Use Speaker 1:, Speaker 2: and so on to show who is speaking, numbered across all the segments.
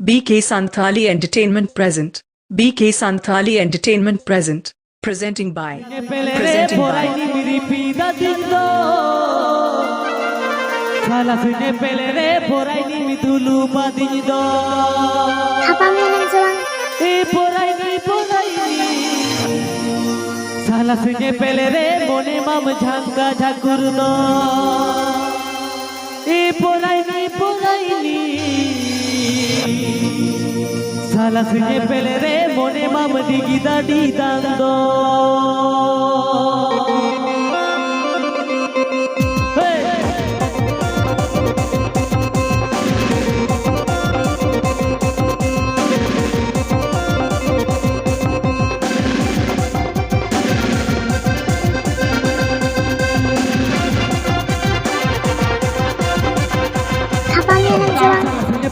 Speaker 1: BK Santhali Entertainment present. BK Santhali Entertainment present. Presenting by. Presenting by.
Speaker 2: Salah sunye pele re mone mam jhanga jhakur do e polai ni salah sunye pele re mone mam digida di dando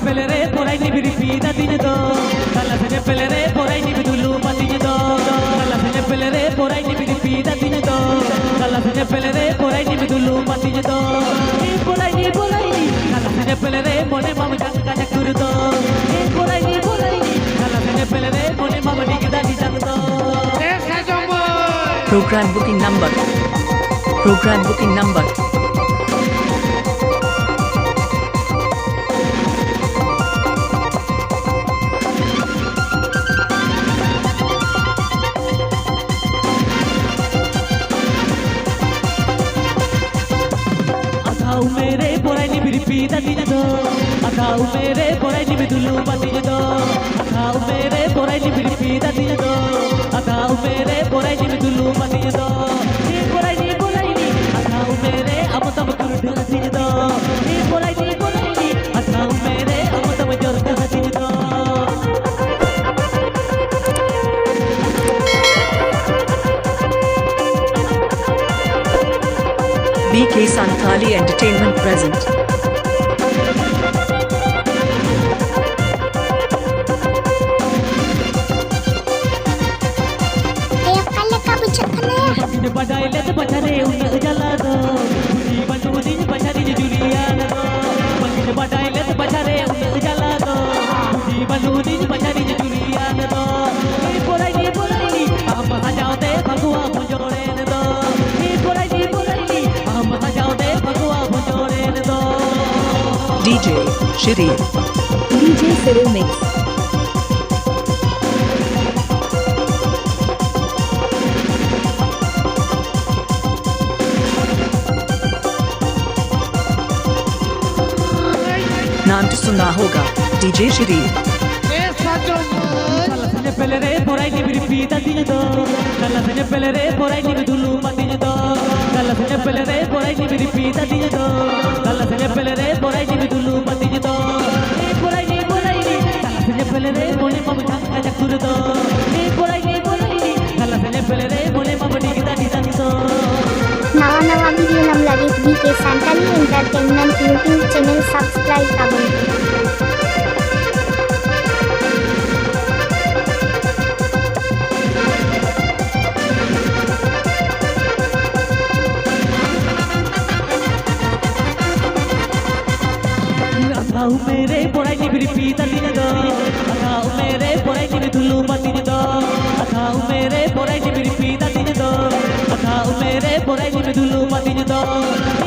Speaker 2: pele re porai ni biripida din do kala sene pele re porai ni bidulu patin do kala sene pele re porai ni biripida din do kala sene pele re porai ni bidulu patin do ni porai ni kala sene pele re mone mam janga jakur do ni porai ni kala sene pele re mone mam digida di jang do
Speaker 1: Program booking number. Program booking number.
Speaker 2: मेरे पोराई नि बिरपीदा दिन दो अखाऊ मेरे पोराई नि बिदुलू पातिन दो अखाऊ मेरे पोराई नि बिरपीदा दिन दो अखाऊ मेरे पोराई नि बिदुलू पातिन दो नि पोराई नि अखाऊ मेरे अमतम कुरुड हसिन दो नि पोराई नि अखाऊ मेरे अमतम जोरक हसिन दो
Speaker 1: BK Santhali Entertainment present.
Speaker 2: Badai let bachare unna jala do budi bandudi bachari juliya do bangin badai let bachare unna jala do budi bandudi bachari juliya do ei porai ni hum sajao de bhagwa bujore do ei porai ni hum sajao de bhagwa bujore do
Speaker 1: DJ Shiri.
Speaker 3: DJ Cyril Mix.
Speaker 1: नाम तो सुना होगा DJ Shiri.
Speaker 2: pele re porai ni biripida din do kala sene pele re porai ni bidulu patin do kala sene pele re porai ni biripida din do kala sene pele re porai ni bidulu patin do e porai ni kala sene pele re mone mam janga jakur do e porai ni kala sene pele re mone mam digida di dan do
Speaker 4: नवा video नम लगे BK Santhali Entertainment YouTube channel subscribe करें
Speaker 2: अखाऊ मेरे पोराई नि बिरपीदा दिन दो अखाऊ मेरे पोराई नि बिदुलू पातिन दो अखाऊ मेरे पोराई नि बिरपीदा दिन दो अखाऊ मेरे पोराई नि बिदुलू पातिन दो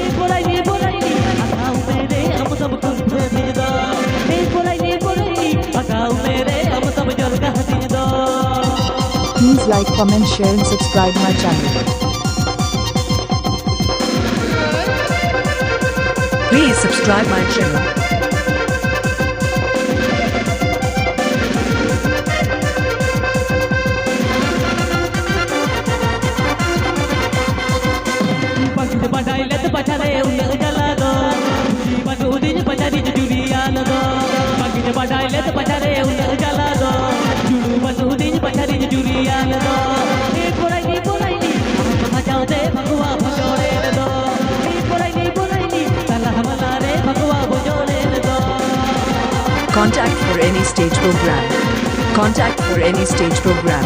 Speaker 2: ए पोराई नि अखाऊ मेरे हम सब कुछ दिन दो ए पोराई नि अखाऊ मेरे हम सब जरगा दिन दो
Speaker 3: Please like, comment, share and subscribe my channel.
Speaker 1: Please subscribe my channel.
Speaker 2: badai let bachare unna jala do budi bandudi bachari juliya do bagin badai let bachare unna jala do julu bandudi bachari juliya do e porai ni hum sajao de bhagwa bujore do e porai ni kala hamala re bhagwa bujore do
Speaker 1: Contact for any stage program. Contact for any stage program.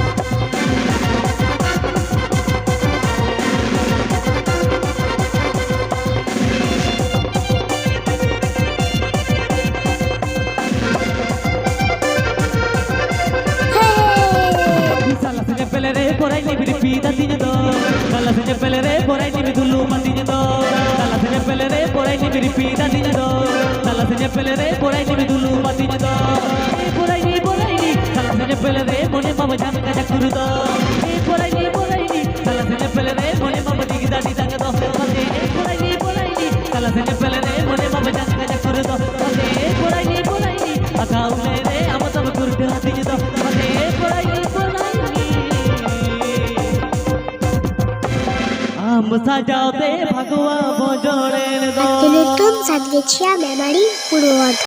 Speaker 2: porai ni biri pita tinyo do kala se pele re porai ni dulu matinyo do kala se pele re porai ni biri pita tinyo do kala se pele re porai ni dulu matinyo do porai ni kala se pele re mone mama jam ka jakuru do porai ni kala se pele re mone mama digida di tang do porai ni kala se pele re mone mama jam ka jakuru do porai ni akaule re amatam kurda tinyo do porai ni আম সাজাতে ভাগওয়া বজরের দো
Speaker 4: আজকে নতুন সাজগেছিয়া মেমারি পুরো